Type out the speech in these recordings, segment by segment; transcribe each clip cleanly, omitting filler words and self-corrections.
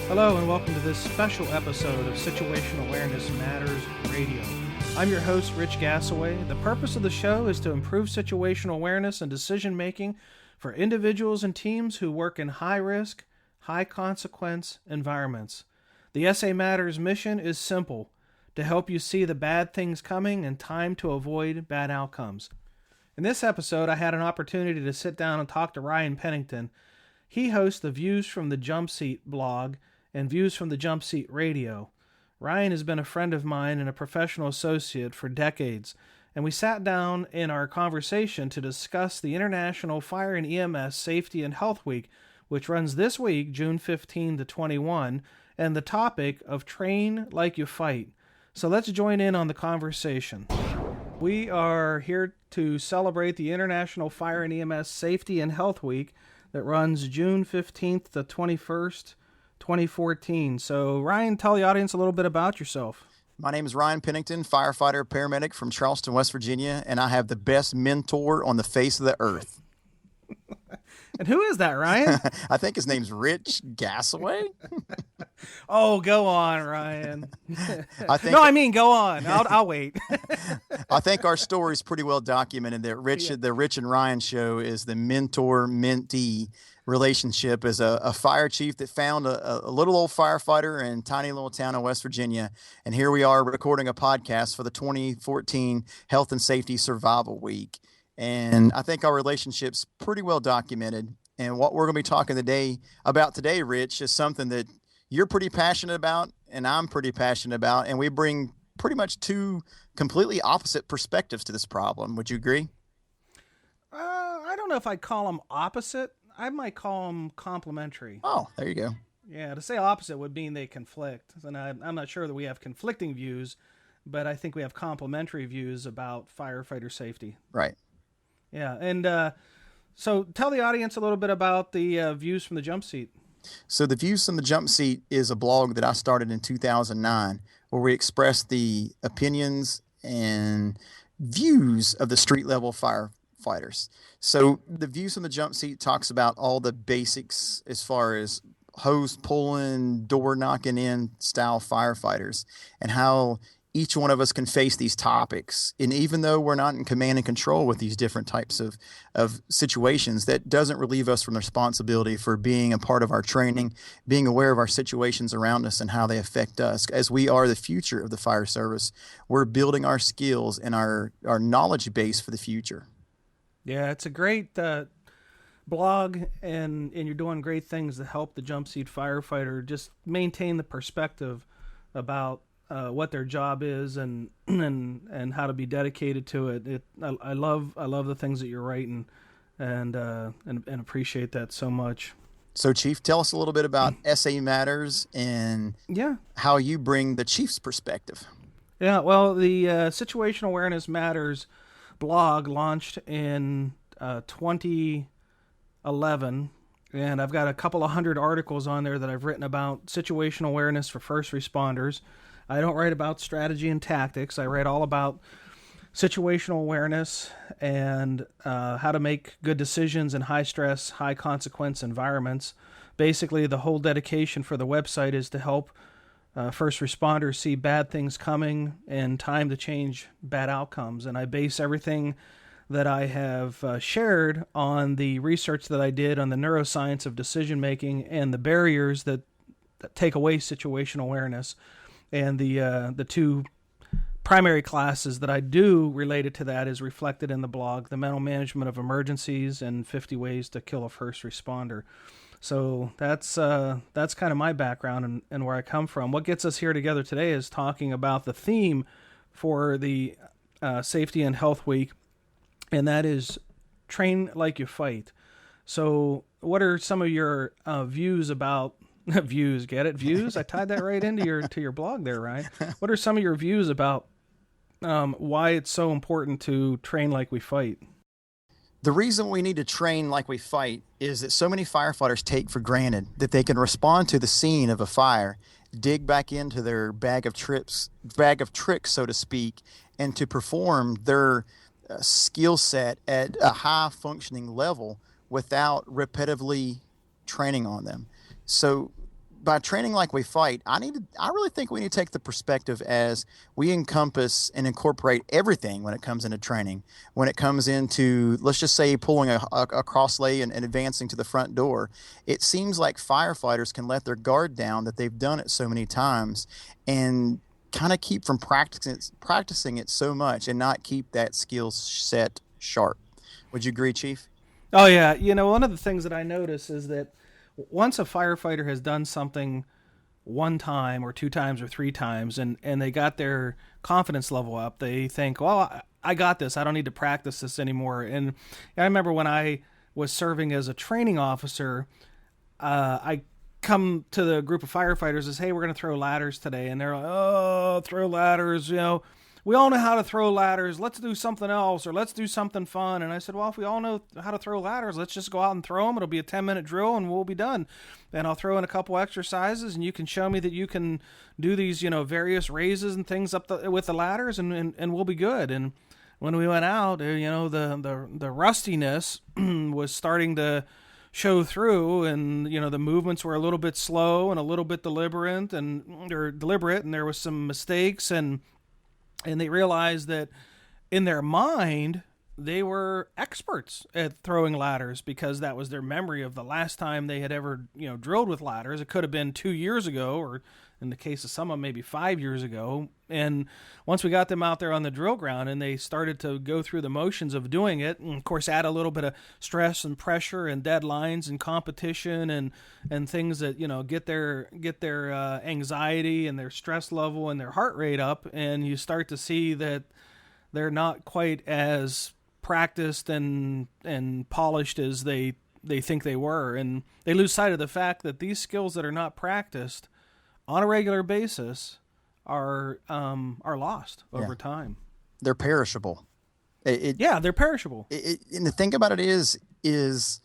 Hello and welcome to this special episode of Situational Awareness Matters Radio. I'm your host, Rich Gassaway. The purpose of the show is to improve situational awareness and decision-making for individuals and teams who work in high-risk, high-consequence environments. The SA Matters mission is simple, to help you see the bad things coming and time to avoid bad outcomes. In this episode, I had an opportunity to sit down and talk to Ryan Pennington. He hosts the Views from the Jumpseat blog and Views from the Jumpseat Radio. Ryan has been a friend of mine and a professional associate for decades, and we sat down in our conversation to discuss the International Fire and EMS Safety and Health Week, which runs this week, June 15 to 21, and the topic of Train Like You Fight. So let's join in on the conversation. We are here to celebrate the International Fire and EMS Safety and Health Week that runs June 15th to 21st, 2014. So, Ryan, tell the audience a little bit about yourself. My name is Ryan Pennington, firefighter, paramedic from Charleston, West Virginia, and I have the best mentor on the face of the earth. And who is that, Ryan? I think his name's Rich Gassaway. Oh, go on, Ryan. I mean, go on. I'll wait. I think our story is pretty well documented that the Rich and Ryan show is the mentor-mentee relationship as a fire chief that found a little old firefighter in a tiny little town in West Virginia. And here we are recording a podcast for the 2014 Health and Safety Survival Week. And I think our relationship's pretty well documented. And what we're going to be talking about today, Rich, is something that you're pretty passionate about and I'm pretty passionate about. And we bring pretty much two completely opposite perspectives to this problem. Would you agree? I don't know if I'd call them opposite. I might call them complementary. Oh, there you go. Yeah, to say opposite would mean they conflict. And I'm not sure that we have conflicting views, but I think we have complementary views about firefighter safety. Right. Yeah, and so tell the audience a little bit about the Views from the Jumpseat. So the Views from the Jumpseat is a blog that I started in 2009 where we express the opinions and views of the street-level firefighters. So the Views from the Jumpseat talks about all the basics as far as hose pulling, door knocking in style firefighters and how each one of us can face these topics. And even though we're not in command and control with these different types of situations, that doesn't relieve us from the responsibility for being a part of our training, being aware of our situations around us and how they affect us. As we are the future of the fire service, we're building our skills and our knowledge base for the future. Yeah, it's a great blog, and you're doing great things to help the Jumpseat firefighter just maintain the perspective about what their job is and how to be dedicated to it. I love the things that you're writing and appreciate that so much. So, Chief, tell us a little bit about SA Matters and how you bring the Chief's perspective. Yeah, well, the Situational Awareness Matters blog launched in 2011, and I've got a couple of hundred articles on there that I've written about situational awareness for first responders. I don't write about strategy and tactics. I write all about situational awareness and how to make good decisions in high-stress, high-consequence environments. Basically, the whole dedication for the website is to help first responders see bad things coming and time to change bad outcomes. And I base everything that I have shared on the research that I did on the neuroscience of decision-making and the barriers that take away situational awareness. And the two primary classes that I do related to that is reflected in the blog, The Mental Management of Emergencies and 50 Ways to Kill a First Responder. So that's kind of my background and where I come from. What gets us here together today is talking about the theme for the Safety and Health Week, and that is Train Like You Fight. So what are some of your views about views? Get it? Views? I tied that right into your blog there, right? What are some of your views about why it's so important to train like we fight? The reason we need to train like we fight is that so many firefighters take for granted that they can respond to the scene of a fire, dig back into their bag of tricks, so to speak, and to perform their skill set at a high functioning level without repetitively training on them. So by training like we fight, I really think we need to take the perspective as we encompass and incorporate everything when it comes into training. When it comes into, let's just say, pulling a cross lay and advancing to the front door, it seems like firefighters can let their guard down that they've done it so many times and kind of keep from practicing it so much and not keep that skill set sharp. Would you agree, Chief? Oh, yeah. One of the things that I notice is that once a firefighter has done something one time or two times or three times and they got their confidence level up, they think, well, I got this. I don't need to practice this anymore. And I remember when I was serving as a training officer, I come to the group of firefighters and say, hey, we're going to throw ladders today. And they're like, oh, throw ladders, we all know how to throw ladders. Let's do something else, or let's do something fun. And I said, well, if we all know how to throw ladders, let's just go out and throw them. It'll be a 10-minute drill and we'll be done. And I'll throw in a couple exercises and you can show me that you can do these, various raises and things with the ladders and we'll be good. And when we went out, the rustiness was starting to show through, and the movements were a little bit slow and a little bit deliberate, and there was some mistakes, and they realized that in their mind they were experts at throwing ladders because that was their memory of the last time they had ever drilled with ladders. It could have been 2 years ago, or in the case of some of them, maybe 5 years ago. And once we got them out there on the drill ground and they started to go through the motions of doing it, and of course add a little bit of stress and pressure and deadlines and competition and things that get their anxiety and their stress level and their heart rate up, and you start to see that they're not quite as practiced and polished as they think they were, and they lose sight of the fact that these skills that are not practiced on a regular basis are lost over time. They're perishable. They're perishable. And the thing about it is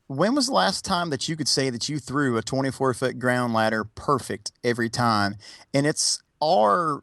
when was the last time that you could say that you threw a 24-foot ground ladder perfect every time? And it's our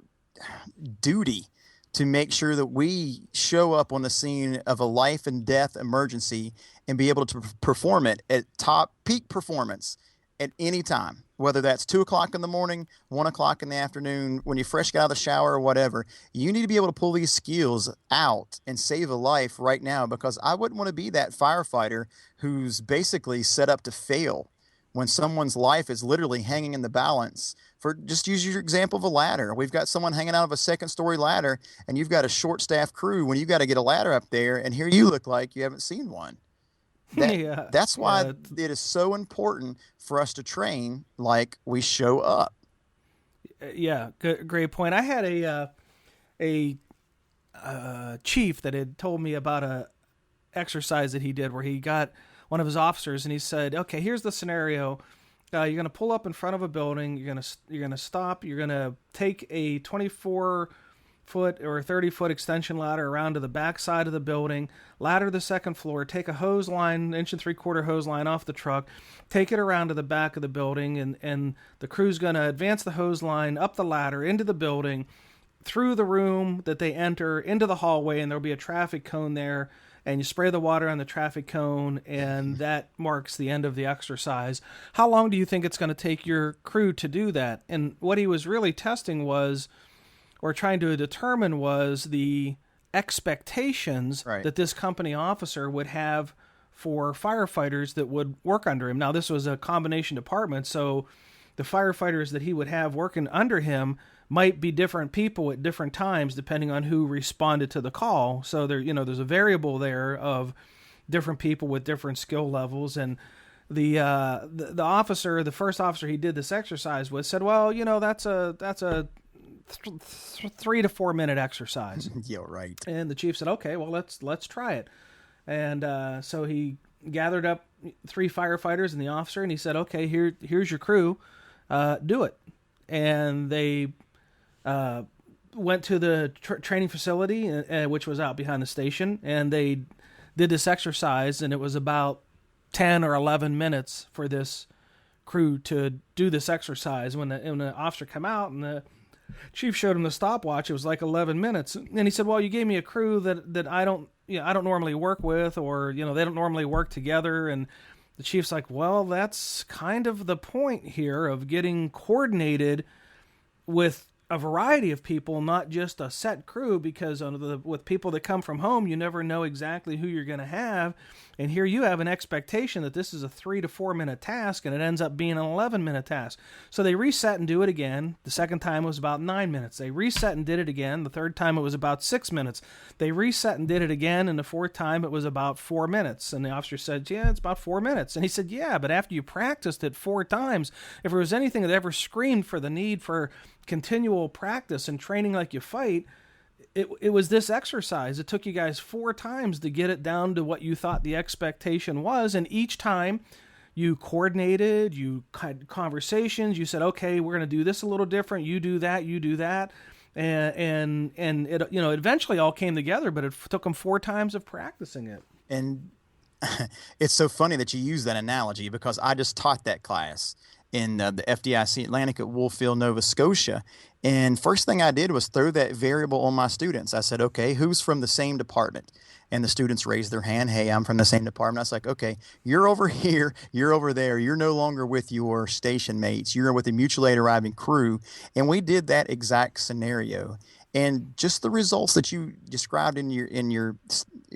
duty to make sure that we show up on the scene of a life and death emergency and be able to perform it at top peak performance at any time, whether that's 2 o'clock in the morning, 1 o'clock in the afternoon, when you fresh got out of the shower or whatever. You need to be able to pull these skills out and save a life right now, because I wouldn't want to be that firefighter who's basically set up to fail when someone's life is literally hanging in the balance. For just use your example of a ladder. We've got someone hanging out of a second-story ladder, and you've got a short-staffed crew when you got to get a ladder up there, and here you look like you haven't seen one. That's why it is so important for us to train like we show up. Yeah, great point. I had a chief that had told me about a exercise that he did where he got one of his officers and he said, okay, here's the scenario. You're going to pull up in front of a building. You're going to stop. You're going to take a 24-foot or 30-foot extension ladder around to the back side of the building, ladder the second floor, take a hose line, 1 3/4 hose line off the truck, take it around to the back of the building, and the crew's going to advance the hose line up the ladder into the building, through the room that they enter, into the hallway, and there'll be a traffic cone there, and you spray the water on the traffic cone, and that marks the end of the exercise. How long do you think it's going to take your crew to do that? And what he was really testing was, or trying to determine, was the expectations that this company officer would have for firefighters that would work under him. Now, this was a combination department, so the firefighters that he would have working under him might be different people at different times depending on who responded to the call. So there's a variable there of different people with different skill levels. And the first officer he did this exercise with said, well, that's a 3 to 4 minute exercise. Yeah, right. And the chief said, okay, well, let's try it. And so he gathered up 3 firefighters and the officer, and he said, okay, here's your crew, do it. And they went to the training facility, which was out behind the station, and they did this exercise, and it was about 10 or 11 minutes for this crew to do this exercise. When the officer came out and the chief showed him the stopwatch, it was like 11 minutes. And he said, well, you gave me a crew that I don't normally work with, or they don't normally work together. And the chief's like, well, that's kind of the point here of getting coordinated with a variety of people, not just a set crew, because with people that come from home, you never know exactly who you're going to have. And here you have an expectation that this is a 3 to 4 minute task, and it ends up being an 11-minute task. So they reset and do it again. The second time was about 9 minutes. They reset and did it again. The third time it was about 6 minutes. They reset and did it again, and the fourth time it was about 4 minutes. And the officer said, yeah, it's about 4 minutes. And he said, yeah, but after you practiced it 4 times, if there was anything that ever screamed for the need for continual practice and training like you fight, it was this exercise. It took you guys 4 times to get it down to what you thought the expectation was, and each time you coordinated, you had conversations, you said, okay, we're going to do this a little different, you do that, and it, eventually all came together, but it took them 4 times of practicing it. And it's so funny that you use that analogy, because I just taught that class in the FDIC Atlantic at Woolfield, Nova Scotia. And first thing I did was throw that variable on my students. I said, okay, who's from the same department? And the students raised their hand. Hey, I'm from the same department. I was like, okay, you're over here, you're over there. You're no longer with your station mates. You're with the mutual aid arriving crew. And we did that exact scenario. And just the results that you described in your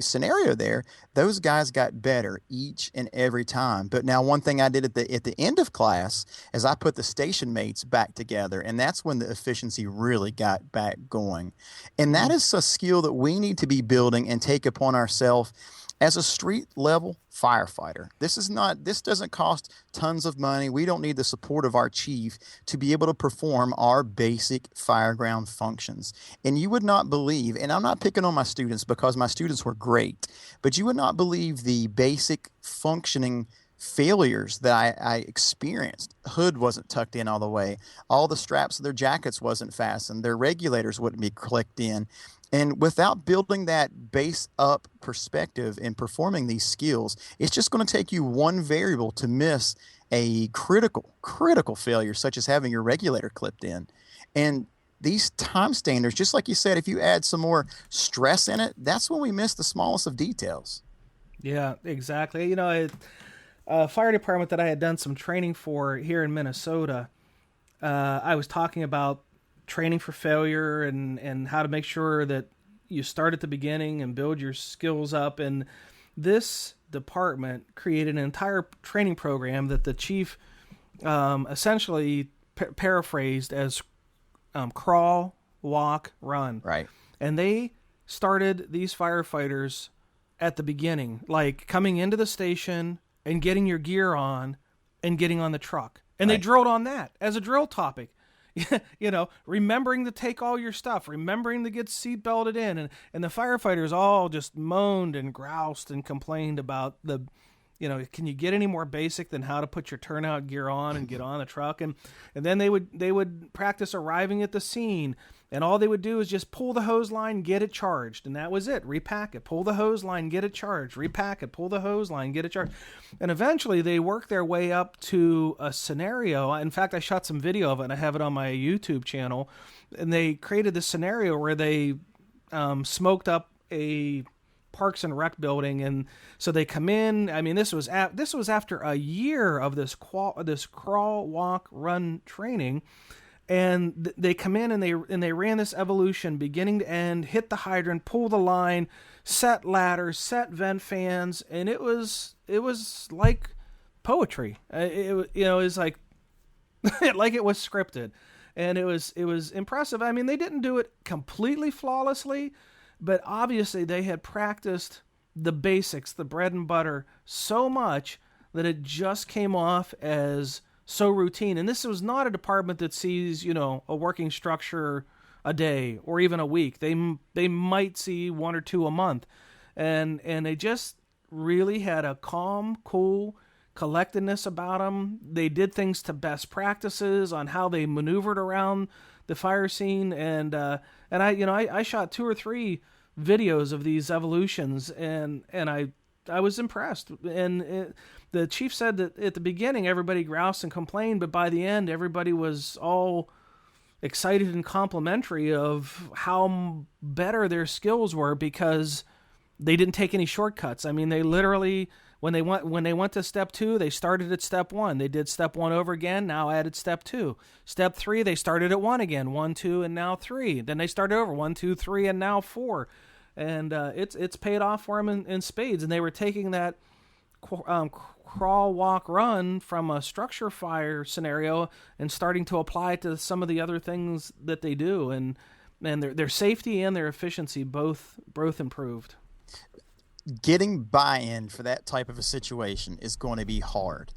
scenario there, those guys got better each and every time. But now one thing I did at the end of class is I put the station mates back together, and that's when the efficiency really got back going. And that is a skill that we need to be building and take upon ourselves as a street level firefighter. This doesn't cost tons of money. We don't need the support of our chief to be able to perform our basic fireground functions. And you would not believe, and I'm not picking on my students because my students were great, but you would not believe the basic functioning failures that I experienced. Hood wasn't tucked in all the way. All the straps of their jackets wasn't fastened. Their regulators wouldn't be clicked in. And without building that base up perspective in performing these skills, it's just going to take you one variable to miss a critical failure, such as having your regulator clipped in. And these time standards, just like you said, if you add some more stress in it, that's when we miss the smallest of details. Yeah, exactly. A fire department that I had done some training for here in Minnesota, I was talking about training for failure and how to make sure that you start at the beginning and build your skills up. And this department created an entire training program that the chief essentially paraphrased as crawl, walk, run. Right. And they started these firefighters at the beginning, like coming into the station and getting your gear on and getting on the truck. And They drilled on that as a drill topic. Remembering to take all your stuff, remembering to get seat belted in. And the firefighters all just moaned and groused and complained about can you get any more basic than how to put your turnout gear on and get on the truck? And then they would practice arriving at the scene, and all they would do is just pull the hose line, get it charged. And that was it. Repack it, pull the hose line, get it charged, repack it, pull the hose line, get it charged. And eventually they worked their way up to a scenario. In fact, I shot some video of it and I have it on my YouTube channel. And they created this scenario where they smoked up a Parks and Rec building, and so they come in. I mean, this was after a year of this crawl, walk, run training, and they come in and they ran this evolution beginning to end, hit the hydrant, pull the line, set ladders, set vent fans, and it was like poetry. It was like like it was scripted, and it was impressive. I mean, they didn't do it completely flawlessly, but obviously they had practiced the basics, the bread and butter, so much that it just came off as so routine. And this was not a department that sees, a working structure a day or even a week. They might see 1 or 2 a month. And they just really had a calm, cool collectedness about them. They did things to best practices on how they maneuvered around the fire scene. And I shot 2 or 3 videos of these evolutions, and I was impressed. And the chief said that at the beginning everybody groused and complained, but by the end everybody was all excited and complimentary of how better their skills were because they didn't take any shortcuts. I mean, they literally When they went to step 2, they started at step 1. They did step 1 over again, now added step 2. Step 3, they started at 1 again, 1, 2, and now 3. Then they started over, 1, 2, 3, and now 4. And it's paid off for them in spades. And they were taking that crawl, walk, run from a structure fire scenario and starting to apply it to some of the other things that they do. And their safety and their efficiency both improved. Getting buy-in for that type of a situation is going to be hard.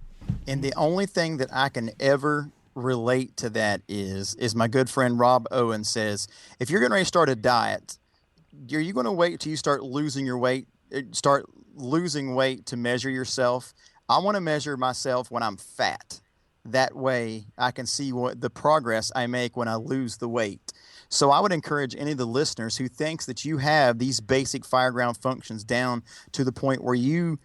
And the only thing that I can ever relate to that is my good friend Rob Owen says, if you're going to start a diet, are you going to wait till you start losing weight to measure yourself? I want to measure myself when I'm fat. That way I can see what the progress I make when I lose the weight. So I would encourage any of the listeners who thinks that you have these basic fireground functions down to the point where you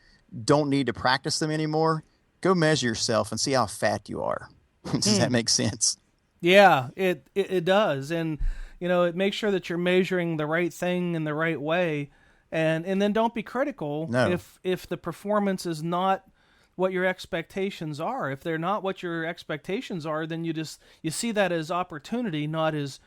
don't need to practice them anymore, go measure yourself and see how fat you are. Does that make sense? Yeah, it does. And, it makes sure that you're measuring the right thing in the right way. And then don't be critical if the performance is not what your expectations are. If they're not what your expectations are, then you see that as opportunity, not as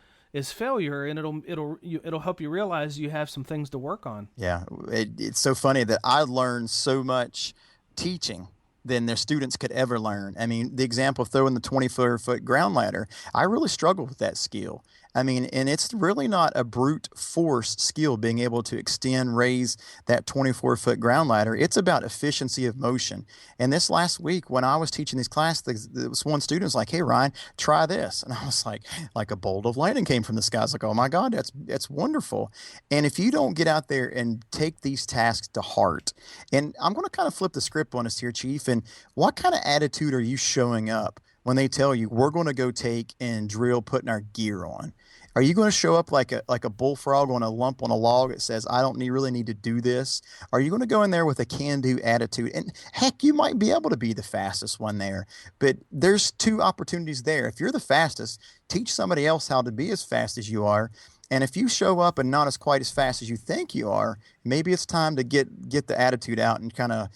failure, and it'll help you realize you have some things to work on. Yeah, it's so funny that I learned so much teaching than their students could ever learn. I mean, the example of throwing the 24-foot ground ladder, I really struggled with that skill. I mean, and it's really not a brute force skill being able to extend, raise that 24-foot ground ladder. It's about efficiency of motion. And this last week when I was teaching this class, there was one student was like, hey, Ryan, try this. And I was like a bolt of lightning came from the sky. I was like, oh my God, that's wonderful. And if you don't get out there and take these tasks to heart, and I'm going to kind of flip the script on us here, Chief, and what kind of attitude are you showing up when they tell you we're going to go take and drill putting our gear on? Are you going to show up like a bullfrog on a lump on a log that says, I don't really need to do this? Are you going to go in there with a can-do attitude? And heck, you might be able to be the fastest one there, but there's two opportunities there. If you're the fastest, teach somebody else how to be as fast as you are. And if you show up and not as quite as fast as you think you are, maybe it's time to get the attitude out and kind of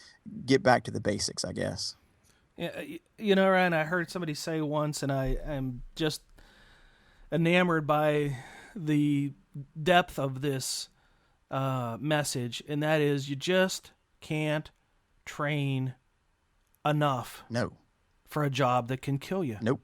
get back to the basics, I guess. Yeah, Ryan, I heard somebody say once, and I am just enamored by the depth of this message, and that is you just can't train enough for a job that can kill you. Nope.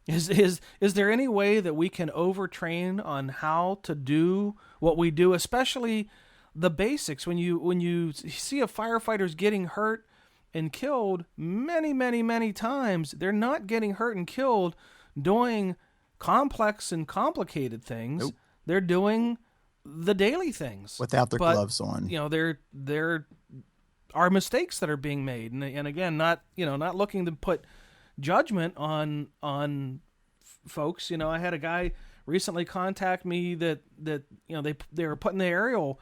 Is there any way that we can overtrain on how to do what we do, especially the basics? When you see a firefighter's getting hurt and killed many, many, many times, they're not getting hurt and killed doing complex and complicated things. Nope. They're doing the daily things without their gloves on. There are mistakes that are being made, and again, not looking to put judgment on folks. I had a guy recently contact me that they were putting the aerial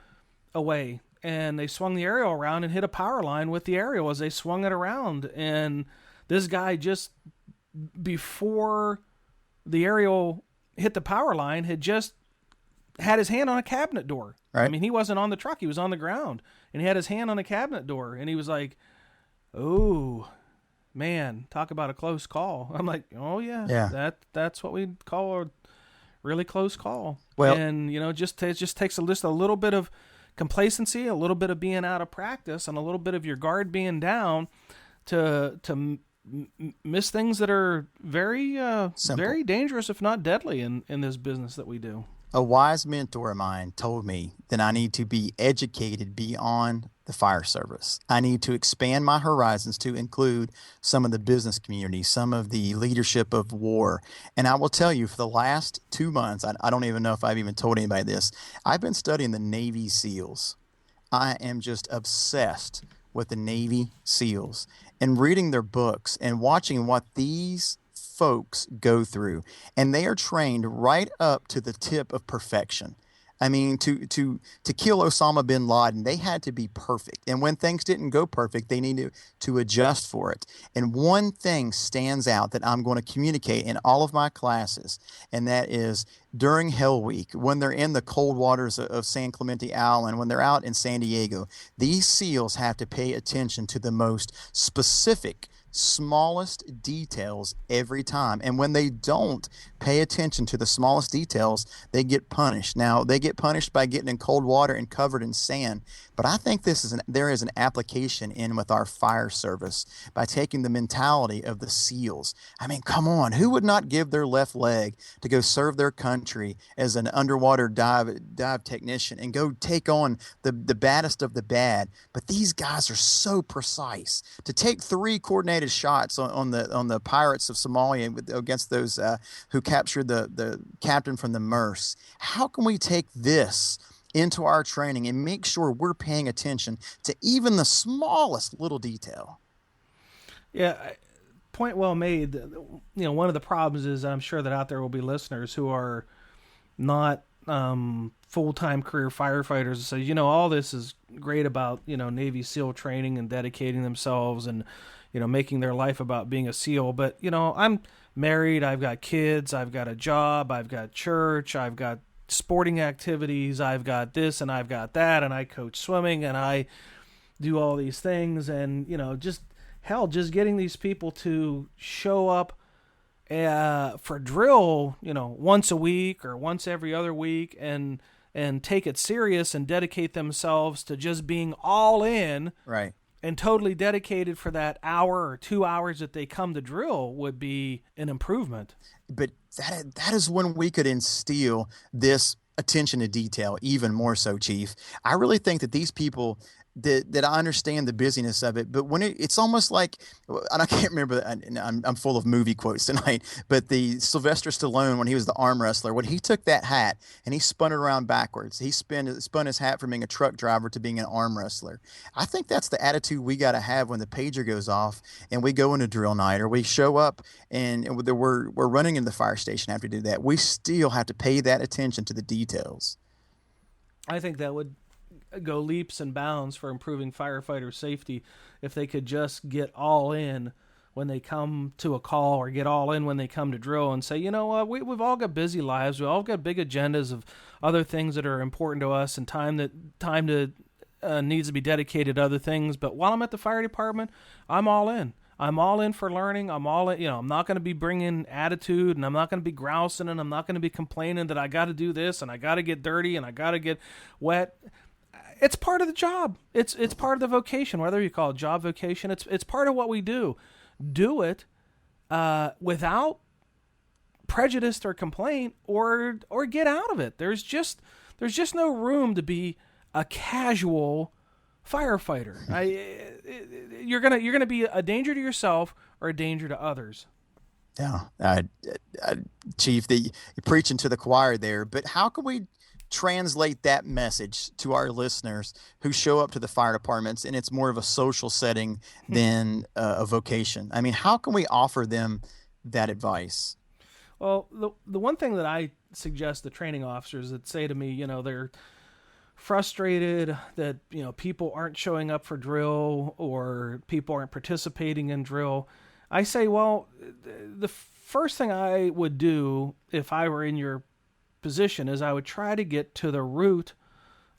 away, and they swung the aerial around and hit a power line with the aerial as they swung it around, and this guy just before the aerial hit the power line had just had his hand on a cabinet door. Right. I mean, he wasn't on the truck, he was on the ground, and he had his hand on a cabinet door, and he was like, oh man, talk about a close call. I'm like, oh yeah. That's what we call a really close call. Well, and it just takes a little bit of complacency, a little bit of being out of practice, and a little bit of your guard being down to miss things that are very very dangerous, if not deadly, in this business that we do. A wise mentor of mine told me that I need to be educated beyond the fire service. I need to expand my horizons to include some of the business community, some of the leadership of war. And I will tell you, for the last 2 months, I don't even know if I've even told anybody this, I've been studying the Navy SEALs. I am just obsessed with the Navy SEALs and reading their books and watching what these folks go through. And they are trained right up to the tip of perfection. I mean, to kill Osama bin Laden, they had to be perfect. And when things didn't go perfect, they needed to adjust for it. And one thing stands out that I'm going to communicate in all of my classes, and that is during Hell Week, when they're in the cold waters of San Clemente Island, when they're out in San Diego, these SEALs have to pay attention to the most specific, smallest details every time. And when they don't pay attention to the smallest details, they get punished. Now, they get punished by getting in cold water and covered in sand. But I think there is an application in with our fire service by taking the mentality of the SEALs. I mean, come on, who would not give their left leg to go serve their country as an underwater dive technician and go take on the baddest of the bad? But these guys are so precise. To take 3 coordinated shots on the pirates of Somalia against those who captured the captain from the Merce. How can we take this into our training and make sure we're paying attention to even the smallest little detail? Yeah, point well made. One of the problems is I'm sure that out there will be listeners who are not full-time career firefighters and say, all this is great about, Navy SEAL training and dedicating themselves and, making their life about being a SEAL. But, I'm married, I've got kids, I've got a job, I've got church, I've got sporting activities, I've got this and I've got that, and I coach swimming and I do all these things. And, just getting these people to show up for drill, once a week or once every other week and take it serious and dedicate themselves to just being all in. Right. And totally dedicated for that hour or 2 hours that they come to drill would be an improvement. But that is when we could instill this attention to detail even more so, Chief. I really think that these people that I understand the busyness of it, but when it's almost like, and I can't remember, and I'm full of movie quotes tonight, but the Sylvester Stallone, when he was the arm wrestler, when he took that hat and he spun it around backwards, he spun his hat from being a truck driver to being an arm wrestler. I think that's the attitude we got to have when the pager goes off and we go into drill night or we show up and we're running into the fire station after we do that. We still have to pay that attention to the details. I think that would go leaps and bounds for improving firefighter safety if they could just get all in when they come to a call or get all in when they come to drill and say, we've all got busy lives, we all got big agendas of other things that are important to us and time to needs to be dedicated to other things. But while I'm at the fire department, I'm all in. I'm all in for learning. I'm all in, I'm not going to be bringing attitude and I'm not going to be grousing and I'm not going to be complaining that I got to do this and I got to get dirty and I got to get wet. It's part of the job. It's part of the vocation, whether you call it job vocation. It's part of what we do. Do it without prejudice or complaint, or get out of it. There's just no room to be a casual firefighter. You're gonna be a danger to yourself or a danger to others. Yeah, Chief, you're preaching to the choir there. But how can we translate that message to our listeners who show up to the fire departments and it's more of a social setting than a vocation? I mean, how can we offer them that advice? Well, the one thing that I suggest the training officers that say to me, they're frustrated that, people aren't showing up for drill or people aren't participating in drill. I say, well, the first thing I would do if I were in your position is I would try to get to the root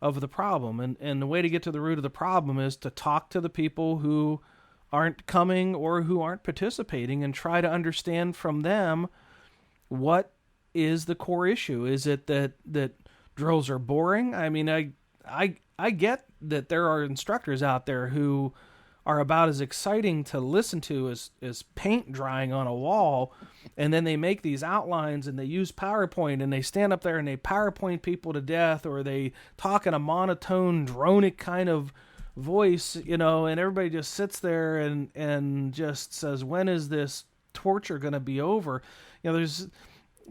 of the problem. And the way to get to the root of the problem is to talk to the people who aren't coming or who aren't participating and try to understand from them what is the core issue. Is it that drills are boring? I mean, I get that there are instructors out there who are about as exciting to listen to as paint drying on a wall, and then they make these outlines and they use PowerPoint and they stand up there and they PowerPoint people to death, or they talk in a monotone, dronic kind of voice, and everybody just sits there and just says, when is this torture going to be over? There's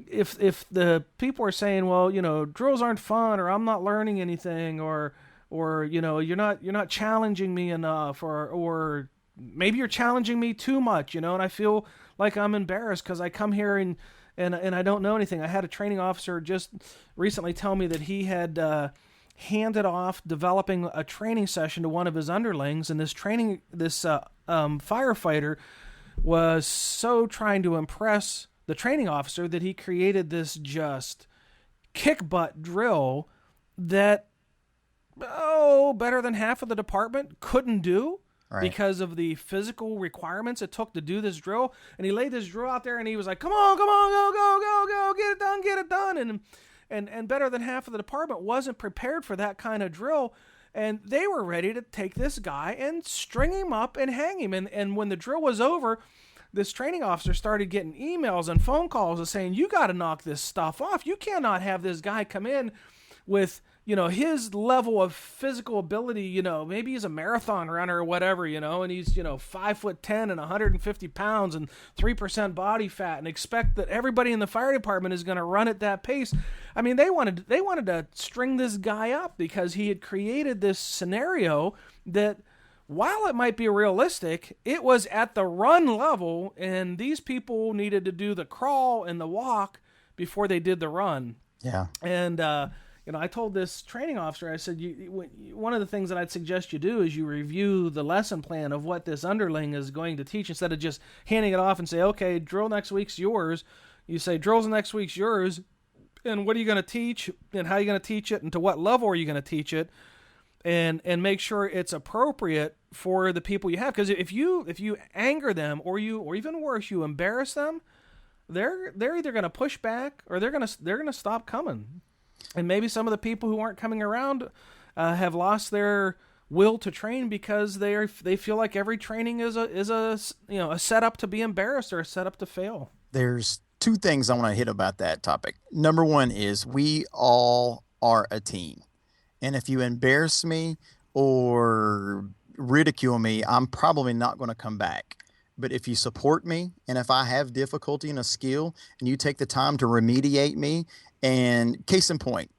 if the people are saying, well, drills aren't fun, or I'm not learning anything, or you're not challenging me enough, or maybe you're challenging me too much, and I feel like I'm embarrassed because I come here and I don't know anything. I had a training officer just recently tell me that he had handed off developing a training session to one of his underlings, and this firefighter was so trying to impress the training officer that he created this just kick butt drill that better than half of the department couldn't do. Right. Because of the physical requirements it took to do this drill. And he laid this drill out there and he was like, come on, go, get it done. And better than half of the department wasn't prepared for that kind of drill. And they were ready to take this guy and string him up and hang him. And when the drill was over, this training officer started getting emails and phone calls saying, you got to knock this stuff off. You cannot have this guy come in with, his level of physical ability, maybe he's a marathon runner or whatever, and he's, 5'10" and 150 pounds and 3% body fat, and expect that everybody in the fire department is going to run at that pace. I mean, they wanted to string this guy up because he had created this scenario that, while it might be realistic, it was at the run level, and these people needed to do the crawl and the walk before they did the run. Yeah. And, I told this training officer, I said, one of the things that I'd suggest you do is you review the lesson plan of what this underling is going to teach instead of just handing it off and say, okay, drill next week's yours. You say, drills next week's yours, and what are you going to teach, and how are you going to teach it, and to what level are you going to teach it, and make sure it's appropriate for the people you have. Because if you anger them, or even worse, you embarrass them, they're either going to push back or they're going to stop coming. And maybe some of the people who aren't coming around have lost their will to train because they feel like every training is a setup to be embarrassed or a setup to fail. There's two things I want to hit about that topic. Number one is we all are a team. And if you embarrass me or ridicule me, I'm probably not going to come back. But if you support me, and if I have difficulty in a skill, and you take the time to remediate me, and case in point,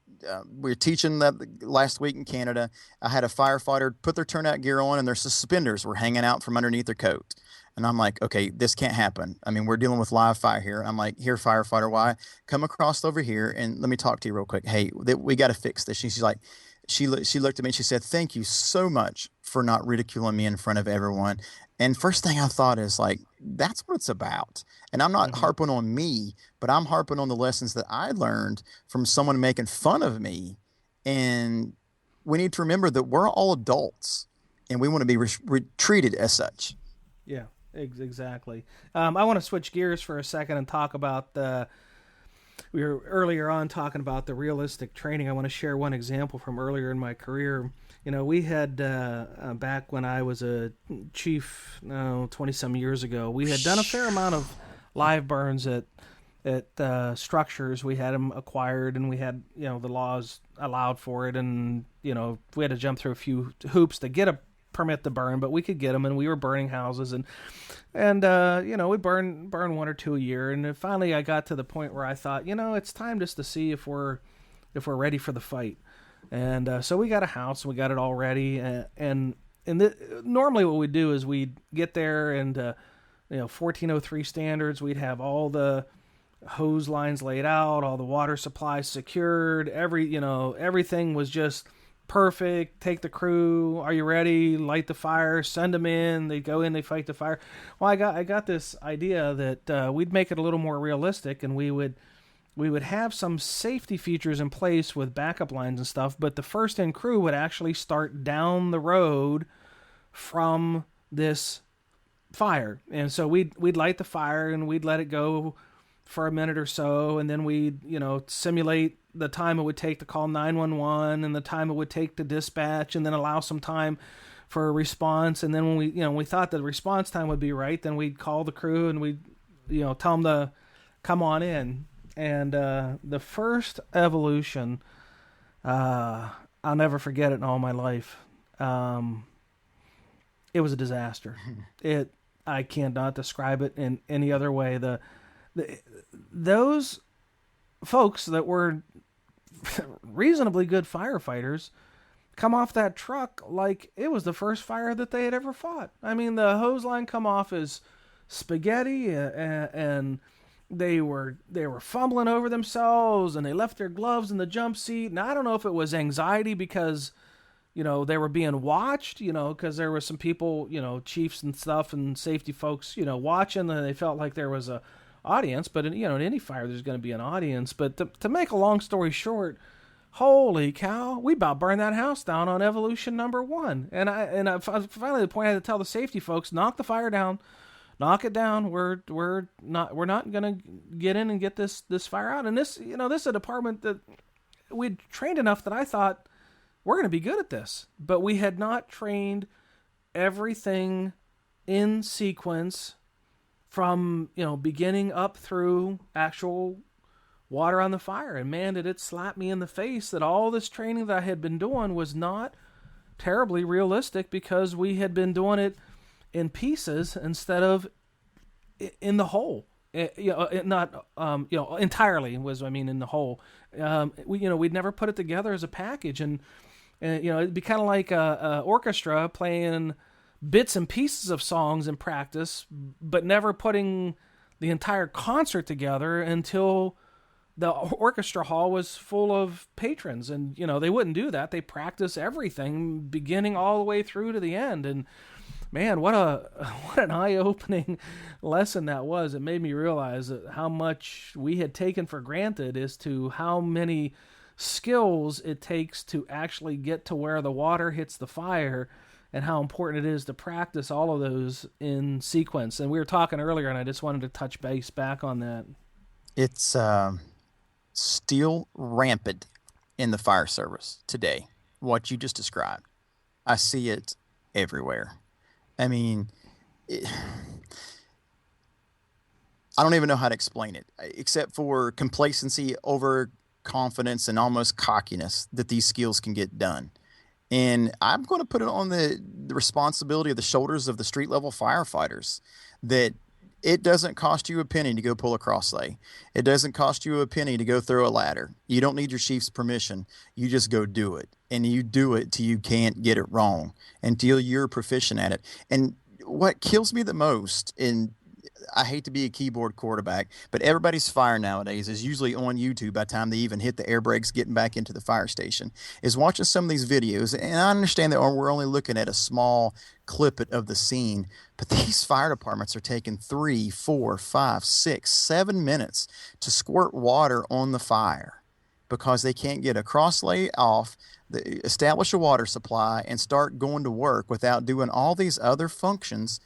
we were teaching that last week in Canada. I had a firefighter put their turnout gear on, and their suspenders were hanging out from underneath their coat. And I'm like, okay, this can't happen. I mean, we're dealing with live fire here. I'm like, here, firefighter, why? Come across over here and let me talk to you real quick. Hey, we got to fix this. She's like, she looked at me and she said, thank you so much for not ridiculing me in front of everyone. And first thing I thought is like, that's what it's about. And I'm not harping on me, but I'm harping on the lessons that I learned from someone making fun of me. And we need to remember that we're all adults and we want to be treated as such. Yeah, exactly. I want to switch gears for a second and talk about we were earlier on talking about the realistic training. I want to share one example from earlier in my career. We had, back when I was a chief, 20-some years ago, we had done a fair amount of live burns at structures. We had them acquired, and we had, the laws allowed for it, and, we had to jump through a few hoops to get a permit to burn, but we could get them, and we were burning houses, and we burn one or two a year, and finally I got to the point where I thought, it's time just to see if we're ready for the fight. And so we got a house, and we got it all ready. Normally what we do is we'd get there and, 1403 standards, we'd have all the hose lines laid out, all the water supplies secured, everything was just perfect. Take the crew. Are you ready? Light the fire. Send them in. They go in. They fight the fire. Well, I got this idea that we'd make it a little more realistic, and we would have some safety features in place with backup lines and stuff, but the first in crew would actually start down the road from this fire. And so we'd light the fire and we'd let it go for a minute or so, and then we'd, simulate the time it would take to call 911 and the time it would take to dispatch, and then allow some time for a response. And then when we thought the response time would be right, then we'd call the crew and we'd, tell them to come on in. And the first evolution, I'll never forget it in all my life. It was a disaster. I cannot describe it in any other way. Those folks that were reasonably good firefighters come off that truck like it was the first fire that they had ever fought. I mean, the hose line come off as spaghetti, and they were fumbling over themselves, and they left their gloves in the jump seat. And I don't know if it was anxiety because, they were being watched, because there were some people, chiefs and stuff and safety folks, watching, and they felt like there was a audience. But in any fire, there's going to be an audience. But to make a long story short, holy cow, we about burned that house down on evolution number 1. And I finally, the point I had to tell the safety folks, knock the fire down, knock it down. We're not gonna get in and get this fire out. And this is a department that we'd trained enough that I thought we're gonna be good at this, but we had not trained everything in sequence from beginning up through actual water on the fire. And man, did it slap me in the face that all this training that I had been doing was not terribly realistic, because we had been doing it in pieces instead of in the whole. Not entirely was, in the whole. We'd never put it together as a package, and it'd be kind of like a orchestra playing bits and pieces of songs in practice, but never putting the entire concert together until the orchestra hall was full of patrons. And they wouldn't do that. They practice everything beginning all the way through to the end. And man, what an eye-opening lesson that was. It made me realize how much we had taken for granted as to how many skills it takes to actually get to where the water hits the fire, and how important it is to practice all of those in sequence. And we were talking earlier, and I just wanted to touch base back on that. It's still rampant in the fire service today, what you just described. I see it everywhere. I don't even know how to explain it, except for complacency, overconfidence, and almost cockiness that these skills can get done. And I'm going to put it on the responsibility of the shoulders of the street level firefighters that it doesn't cost you a penny to go pull a cross lay. It doesn't cost you a penny to go throw a ladder. You don't need your chief's permission. You just go do it. And you do it till you can't get it wrong, until you're proficient at it. And what kills me the most, and I hate to be a keyboard quarterback, but everybody's fire nowadays is usually on YouTube by the time they even hit the air brakes getting back into the fire station, is watching some of these videos. And I understand that we're only looking at a small clip of the scene, but these fire departments are taking 3, 4, 5, 6, 7 minutes to squirt water on the fire because they can't get a cross lay off, establish a water supply, and start going to work without doing all these other functions,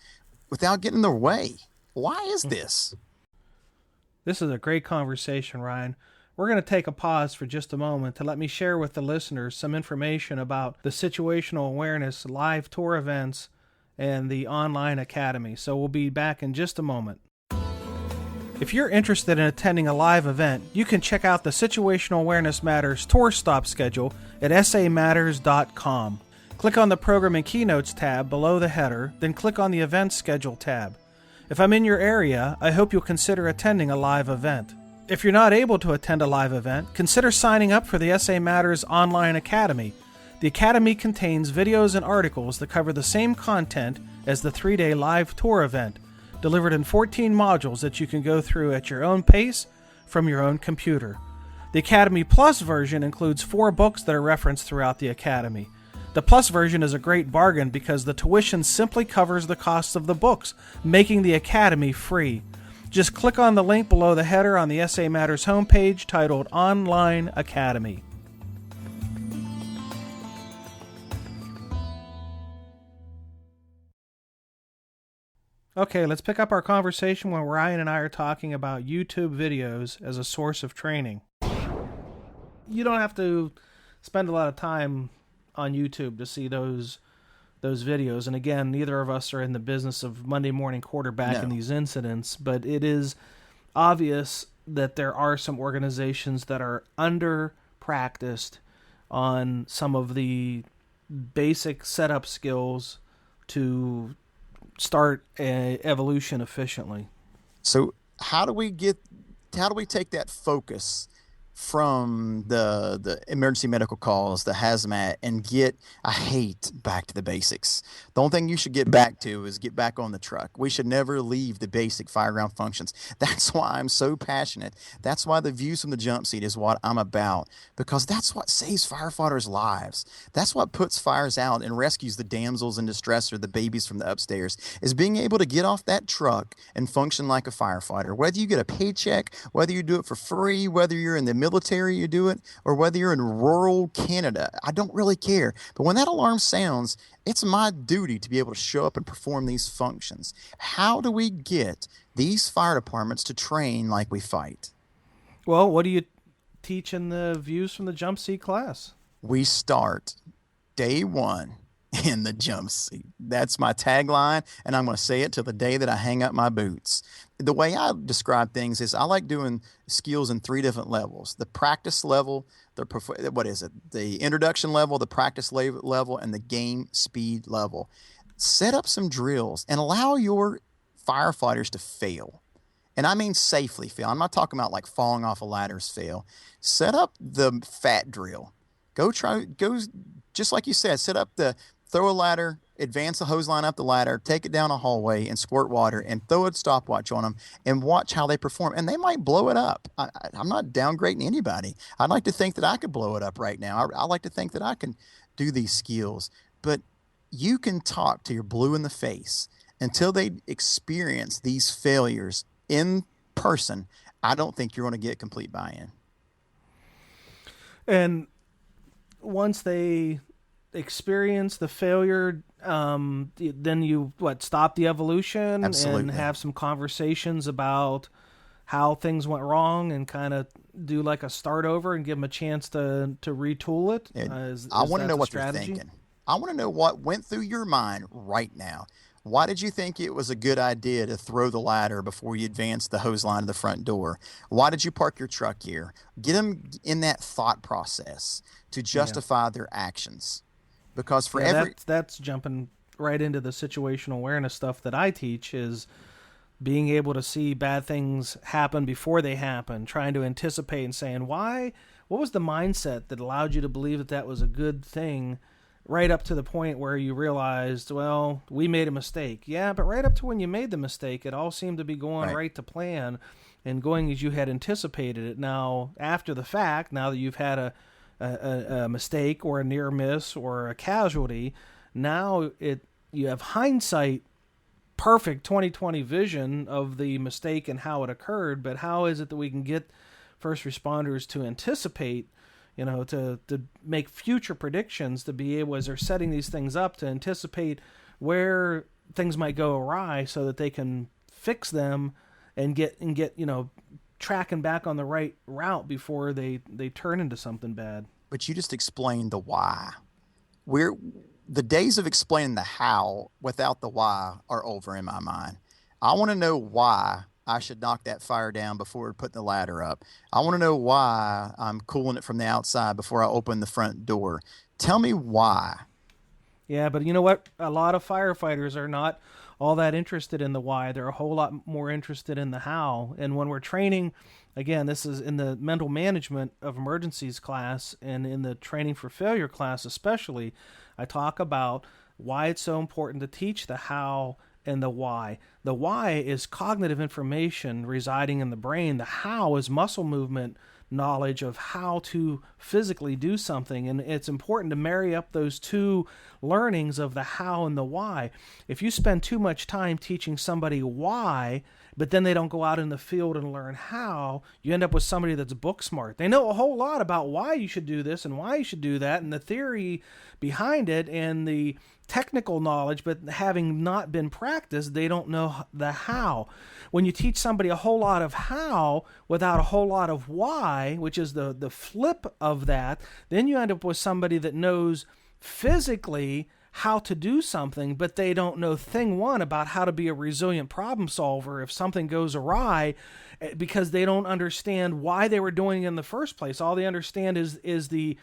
without getting in their way. Why is this? This is a great conversation, Ryan. We're going to take a pause for just a moment to let me share with the listeners some information about the Situational Awareness live tour events and the online academy. So we'll be back in just a moment. If you're interested in attending a live event, you can check out the Situational Awareness Matters tour stop schedule at SAMatters.com. Click on the Program and Keynotes tab below the header, then click on the Events Schedule tab. If I'm in your area, I hope you'll consider attending a live event. If you're not able to attend a live event, consider signing up for the SA Matters Online Academy. The Academy contains videos and articles that cover the same content as the 3-day live tour event, delivered in 14 modules that you can go through at your own pace from your own computer. The Academy Plus version includes 4 books that are referenced throughout the Academy. The Plus version is a great bargain because the tuition simply covers the costs of the books, making the Academy free. Just click on the link below the header on the SA Matters homepage titled Online Academy. Okay, let's pick up our conversation when Ryan and I are talking about YouTube videos as a source of training. You don't have to spend a lot of time on YouTube to see those videos. And again, neither of us are in the business of Monday morning quarterbacking these incidents, but it is obvious that there are some organizations that are under-practiced on some of the basic setup skills to start evolution efficiently. So how do we take that focus from the emergency medical calls, the hazmat, and I hate back to the basics. The only thing you should get back to is get back on the truck. We should never leave the basic fireground functions. That's why I'm so passionate. That's why the views from the jump seat is what I'm about, because that's what saves firefighters' lives. That's what puts fires out and rescues the damsels in distress or the babies from the upstairs, is being able to get off that truck and function like a firefighter. Whether you get a paycheck, whether you do it for free, whether you're in the military, you do it, or whether you're in rural Canada, I don't really care. But when that alarm sounds, it's my duty to be able to show up and perform these functions. How do we get these fire departments to train like we fight? Well, what do you teach in the views from the jump seat class? We start day one in the jump seat. That's my tagline, and I'm going to say it till the day that I hang up my boots. The way I describe things is I like doing skills in 3 different levels: the practice level, the introduction level, the practice level, and the game speed level. Set up some drills and allow your firefighters to fail. And I mean safely fail. I'm not talking about like falling off a ladder's fail. Set up the fat drill. Go just like you said, throw a ladder, advance the hose line up the ladder, take it down a hallway and squirt water and throw a stopwatch on them and watch how they perform. And they might blow it up. I'm not downgrading anybody. I'd like to think that I could blow it up right now. I like to think that I can do these skills. But you can talk to your blue in the face until they experience these failures in person. I don't think you're going to get complete buy-in. And once they experience the failure, then you stop the evolution. Absolutely. And have some conversations about how things went wrong and kind of do like a start over and give them a chance to retool it. I want to know what they're thinking. I want to know what went through your mind right now. Why did you think it was a good idea to throw the ladder before you advanced the hose line to the front door? Why did you park your truck here? Get them in that thought process to justify their actions. Because that's jumping right into the situational awareness stuff that I teach, is being able to see bad things happen before they happen, trying to anticipate and saying, what was the mindset that allowed you to believe that was a good thing, right up to the point where you realized, well, we made a mistake. Yeah, but right up to when you made the mistake, it all seemed to be going right to plan and going as you had anticipated it. Now, after the fact, now that you've had a mistake or a near miss or a casualty, now you have hindsight, perfect 20/20 vision of the mistake and how it occurred. But how is it that we can get first responders to anticipate, to make future predictions, to be able, as they're setting these things up, to anticipate where things might go awry so that they can fix them and get tracking back on the right route before they turn into something bad. But you just explained the why. The days of explaining the how without the why are over in my mind. I want to know why I should knock that fire down before putting the ladder up. I want to know why I'm cooling it from the outside before I open the front door. Tell me why. Yeah, but you know what? A lot of firefighters are not all that interested in the why. They're a whole lot more interested in the how. And when we're training, again, this is in the mental management of emergencies class and in the training for failure class especially, I talk about why it's so important to teach the how and the why. The why is cognitive information residing in the brain. The how is muscle movement knowledge of how to physically do something. And it's important to marry up those two learnings of the how and the why. If you spend too much time teaching somebody why, but then they don't go out in the field and learn how, you end up with somebody that's book smart. They know a whole lot about why you should do this and why you should do that and the theory behind it and the technical knowledge, but having not been practiced, they don't know the how. When you teach somebody a whole lot of how without a whole lot of why, which is the flip of that, then you end up with somebody that knows physically how to do something, but they don't know thing one about how to be a resilient problem solver if something goes awry, because they don't understand why they were doing it in the first place. All they understand is the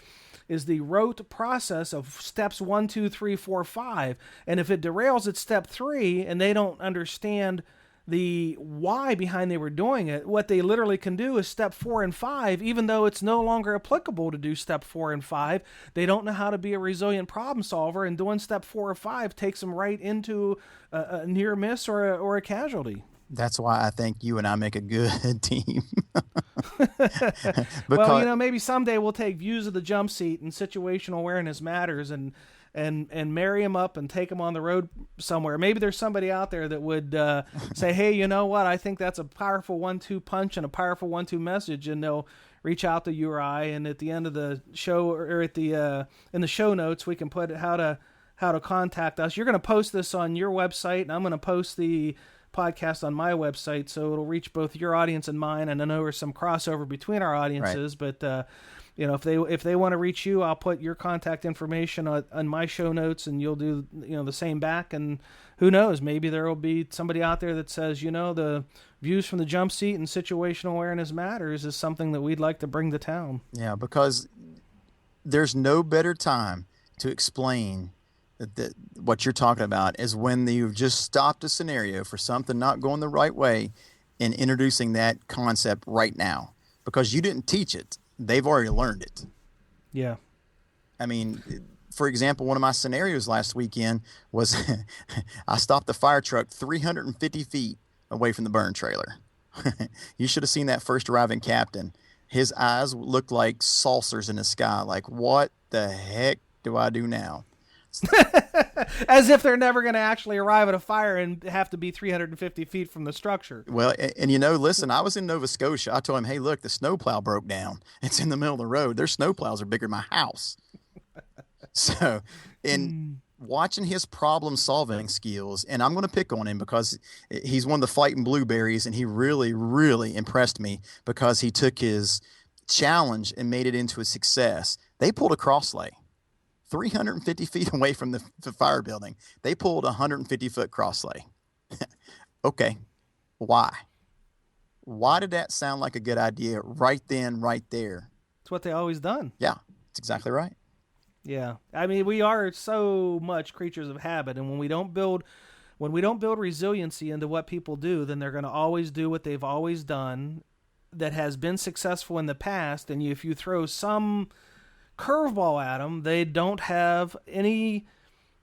rote process of steps 1, 2, 3, 4, 5. And if it derails at step 3 and they don't understand the why behind they were doing it. What they literally can do is step 4 and 5, even though it's no longer applicable to do step 4 and 5. They don't know how to be a resilient problem solver, and doing step 4 or 5 takes them right into a near miss or a casualty. That's why I think you and I make a good team. Well, maybe someday we'll take views of the jump seat and situational awareness matters and marry them up and take them on the road somewhere. Maybe there's somebody out there that would say, hey, you know what? I think that's a powerful 1-2 punch and a powerful 1-2 message, and they'll reach out to you or I, and at the end of the show or at the in the show notes, we can put how to contact us. You're going to post this on your website, and I'm going to post the podcast on my website, so it'll reach both your audience and mine. And I know there's some crossover between our audiences, right. But if they want to reach you, I'll put your contact information on my show notes, and you'll do the same back. And who knows, maybe there will be somebody out there that says, the views from the jump seat and situational awareness matters is something that we'd like to bring to town. Yeah, because there's no better time to explain that what you're talking about is when you've just stopped a scenario for something not going the right way and introducing that concept right now, because you didn't teach it. They've already learned it. Yeah. I mean, for example, one of my scenarios last weekend was I stopped the fire truck 350 feet away from the burn trailer. You should have seen that first arriving captain. His eyes looked like saucers in the sky. Like, what the heck do I do now? As if they're never going to actually arrive at a fire and have to be 350 feet from the structure. Well, and listen, I was in Nova Scotia. I told him, hey, look, the snowplow broke down. It's in the middle of the road. Their snowplows are bigger than my house. So, in watching his problem solving skills, and I'm going to pick on him because he's one of the fighting blueberries, and he really, really impressed me because he took his challenge and made it into a success. They pulled a cross lay. 350 feet away from the fire building, they pulled a 150-foot crosslay. Okay, why? Why did that sound like a good idea right then, right there? It's what they always done. Yeah, that's exactly right. Yeah, I mean, we are so much creatures of habit, and when we don't build resiliency into what people do, then they're going to always do what they've always done that has been successful in the past. And if you throw some curveball at them, they don't have any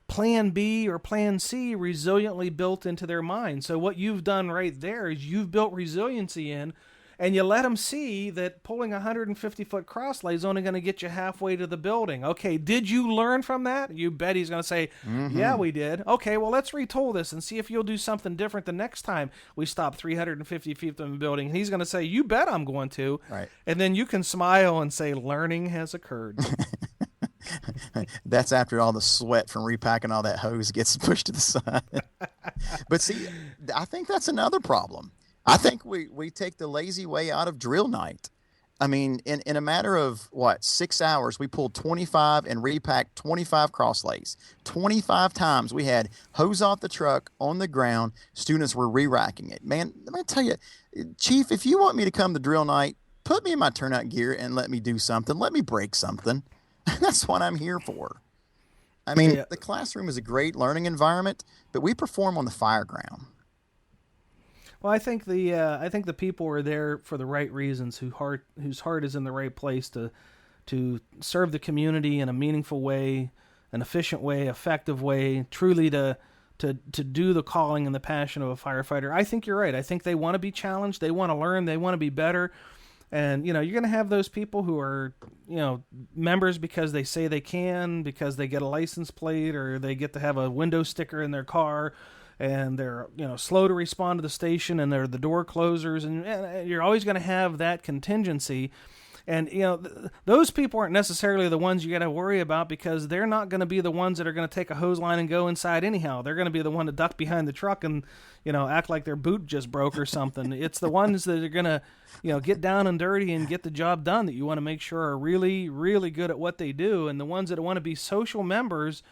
plan B or plan C resiliently built into their mind. So what you've done right there is you've built resiliency in, and you let them see that pulling a 150-foot crosslay is only going to get you halfway to the building. Okay, did you learn from that? You bet he's going to say, yeah, we did. Okay, well, let's retool this and see if you'll do something different the next time we stop 350 feet from the building. And he's going to say, you bet I'm going to. Right. And then you can smile and say, learning has occurred. That's after all the sweat from repacking all that hose gets pushed to the side. But see, I think that's another problem. I think we take the lazy way out of drill night. I mean, in a matter of, 6 hours, we pulled 25 and repacked 25 crosslays. 25 times we had hose off the truck on the ground. Students were re-racking it. Man, let me tell you, Chief, if you want me to come to drill night, put me in my turnout gear and let me do something. Let me break something. That's what I'm here for. I mean, The classroom is a great learning environment, but we perform on the fire ground. Well, I think the people are there for the right reasons, whose heart is in the right place to serve the community in a meaningful way, an efficient way, effective way, truly to do the calling and the passion of a firefighter. I think you're right. I think they want to be challenged, they want to learn, they want to be better. And, you're going to have those people who are, members because they say they can, because they get a license plate or they get to have a window sticker in their car, and they're, slow to respond to the station, and they're the door closers, and you're always going to have that contingency. And, those people aren't necessarily the ones you got to worry about, because they're not going to be the ones that are going to take a hose line and go inside anyhow. They're going to be the one to duck behind the truck and, act like their boot just broke or something. It's the ones that are going to, get down and dirty and get the job done that you want to make sure are really, really good at what they do. And the ones that want to be social members,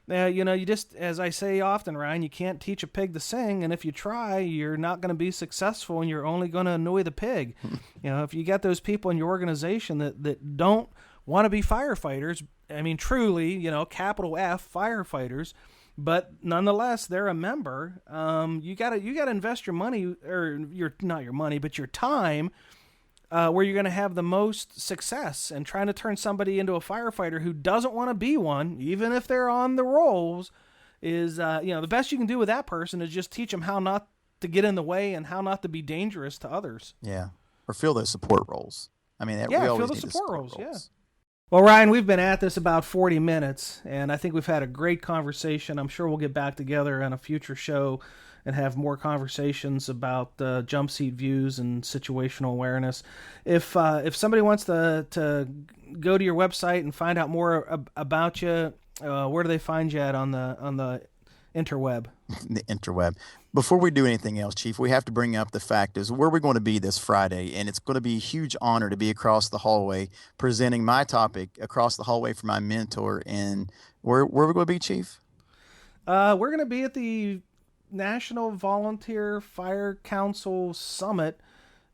you just, as I say often, Ryan, you can't teach a pig to sing, and if you try, you're not going to be successful, and you're only going to annoy the pig. If you got those people in your organization that don't want to be firefighters, I mean, truly, capital F firefighters, But nonetheless, they're a member. You gotta invest your money, or not your money, but your time, where you're going to have the most success. And trying to turn somebody into a firefighter who doesn't want to be one, even if they're on the rolls, is the best you can do with that person is just teach them how not to get in the way and how not to be dangerous to others. Yeah, or fill those support roles. I mean, we always fill the need support roles. roles. Yeah. Well, Ryan, we've been at this about 40 minutes, and I think we've had a great conversation. I'm sure we'll get back together on a future show and have more conversations about jump seat views and situational awareness. If somebody wants to go to your website and find out more about you, where do they find you at on the interweb? The interweb. Before we do anything else, Chief, we have to bring up the fact is where we're going to be this Friday, and it's going to be a huge honor to be across the hallway presenting my topic across the hallway from my mentor. And where are we going to be, Chief? We're going to be at the National Volunteer Fire Council Summit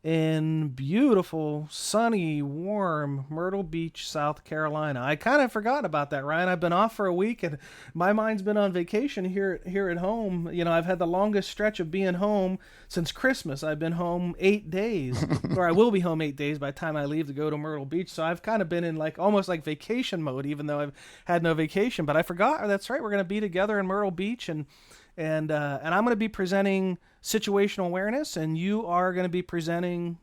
in beautiful, sunny, warm Myrtle Beach, South Carolina. I kind of forgot about that, Ryan. I've been off for a week, and my mind's been on vacation here at home. I've had the longest stretch of being home since Christmas. I've been home 8 days, or I will be home 8 days by the time I leave to go to Myrtle Beach. So I've kind of been in almost like vacation mode, even though I've had no vacation. But I forgot. That's right. We're going to be together in Myrtle Beach, and I'm going to be presenting situational awareness, and you are going to be presenting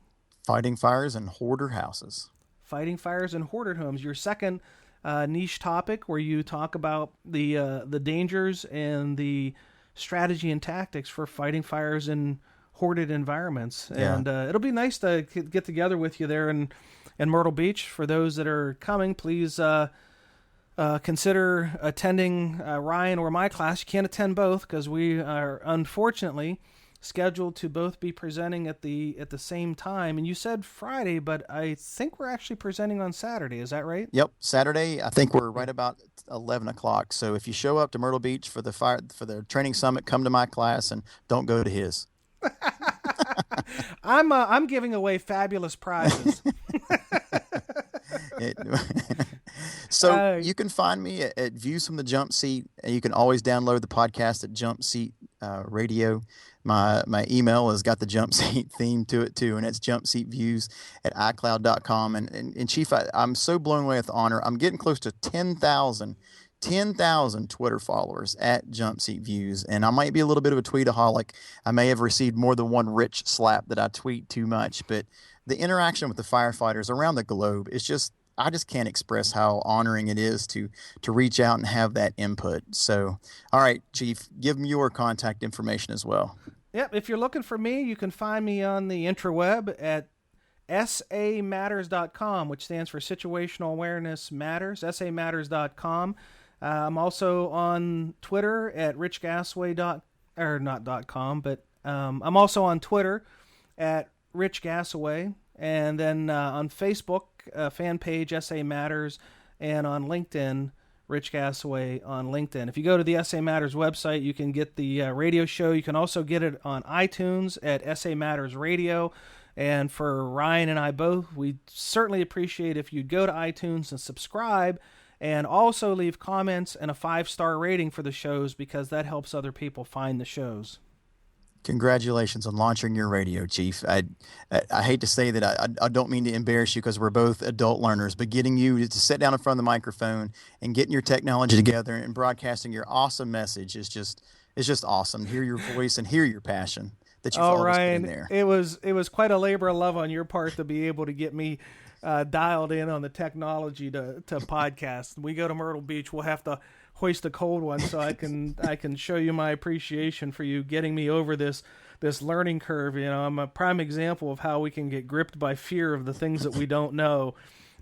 fighting fires and hoarder houses. Fighting fires and hoarded homes. Your second niche topic, where you talk about the dangers and the strategy and tactics for fighting fires in hoarded environments. Yeah. And it'll be nice to get together with you there in Myrtle Beach. For those that are coming, please consider attending Ryan or my class. You can't attend both because we are unfortunately scheduled to both be presenting at the same time. And you said Friday, but I think we're actually presenting on Saturday. Is that right? Yep, Saturday. I think we're right about 11 o'clock. So if you show up to Myrtle Beach for the training summit, come to my class and don't go to his. I'm giving away fabulous prizes. So you can find me at Views from the Jump Seat. You can always download the podcast at Jumpseat Radio. My email has got the Jump Seat theme to it too, and it's jumpseatviews@icloud.com. And Chief, I'm so blown away with the honor. I'm getting close to 10,000 Twitter followers at Jumpseat Views, and I might be a little bit of a tweetaholic. I may have received more than one rich slap that I tweet too much, but the interaction with the firefighters around the globe is just, I just can't express how honoring it is to reach out and have that input. So, all right, Chief, give them your contact information as well. Yep. If you're looking for me, you can find me on the interweb at SAMatters.com, which stands for Situational Awareness Matters, SAMatters.com. I'm also on Twitter at richgasaway.com, but I'm also on Twitter at richgasaway, and then on Facebook, fan page SA Matters, and on LinkedIn, Rich Gasaway on LinkedIn. If you go to the SA Matters website, you can get the radio show. You can also get it on iTunes at SA Matters Radio. And for Ryan and I both, we certainly appreciate if you'd go to iTunes and subscribe, and also leave comments and a 5-star rating for the shows, because that helps other people find the shows. Congratulations on launching your radio, Chief. I hate to say that I don't mean to embarrass you, because we're both adult learners, but getting you to sit down in front of the microphone and getting your technology together and broadcasting your awesome message is just awesome. Hear your voice and hear your passion that you've always put in there. It was quite a labor of love on your part to be able to get me dialed in on the technology to podcast. When we go to Myrtle Beach, we'll have to hoist a cold one so I can show you my appreciation for you getting me over this learning curve. I'm a prime example of how we can get gripped by fear of the things that we don't know.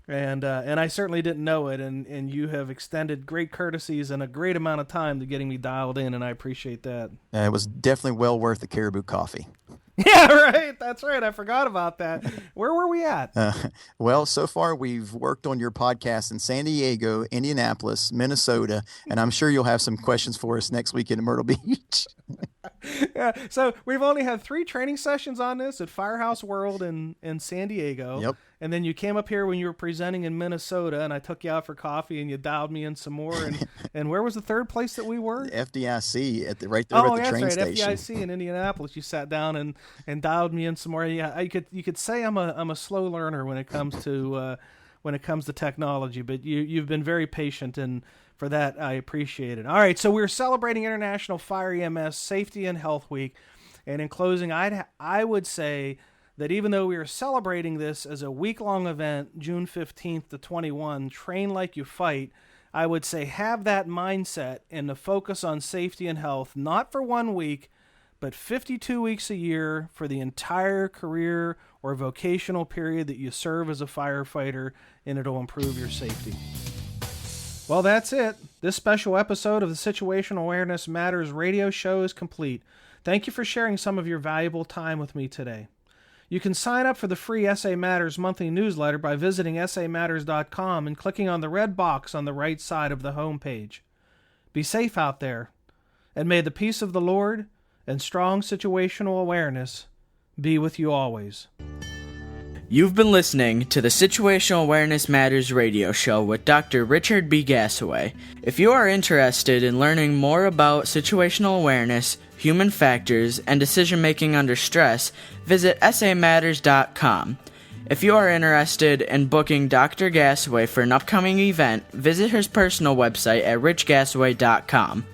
And I certainly didn't know it, and you have extended great courtesies and a great amount of time to getting me dialed in, and I appreciate that. It was definitely well worth the Caribou coffee. Yeah, right. That's right. I forgot about that. Where were we at? Well, so far we've worked on your podcast in San Diego, Indianapolis, Minnesota, and I'm sure you'll have some questions for us next week in Myrtle Beach. Yeah, so we've only had 3 training sessions on this at Firehouse World in San Diego. Yep. And then you came up here when you were presenting in Minnesota, and I took you out for coffee, and you dialed me in some more. And where was the third place that we were? FDIC right there at the train station. FDIC in Indianapolis. You sat down and dialed me in some more. Yeah, you could say I'm a slow learner when it comes to technology, but you've been very patient, and for that I appreciate it. All right, so we're celebrating International Fire EMS Safety and Health Week, and in closing, I would say that even though we are celebrating this as a week-long event, June 15th to 21, Train Like You Fight, I would say have that mindset and the focus on safety and health, not for 1 week, but 52 weeks a year for the entire career or vocational period that you serve as a firefighter, and it'll improve your safety. Well, that's it. This special episode of the Situational Awareness Matters radio show is complete. Thank you for sharing some of your valuable time with me today. You can sign up for the free SA Matters monthly newsletter by visiting SAMatters.com and clicking on the red box on the right side of the home page. Be safe out there, and may the peace of the Lord and strong situational awareness be with you always. You've been listening to the Situational Awareness Matters radio show with Dr. Richard B. Gassaway. If you are interested in learning more about situational awareness, human factors, and decision-making under stress, visit SAMatters.com. If you are interested in booking Dr. Gassaway for an upcoming event, visit his personal website at richgassaway.com.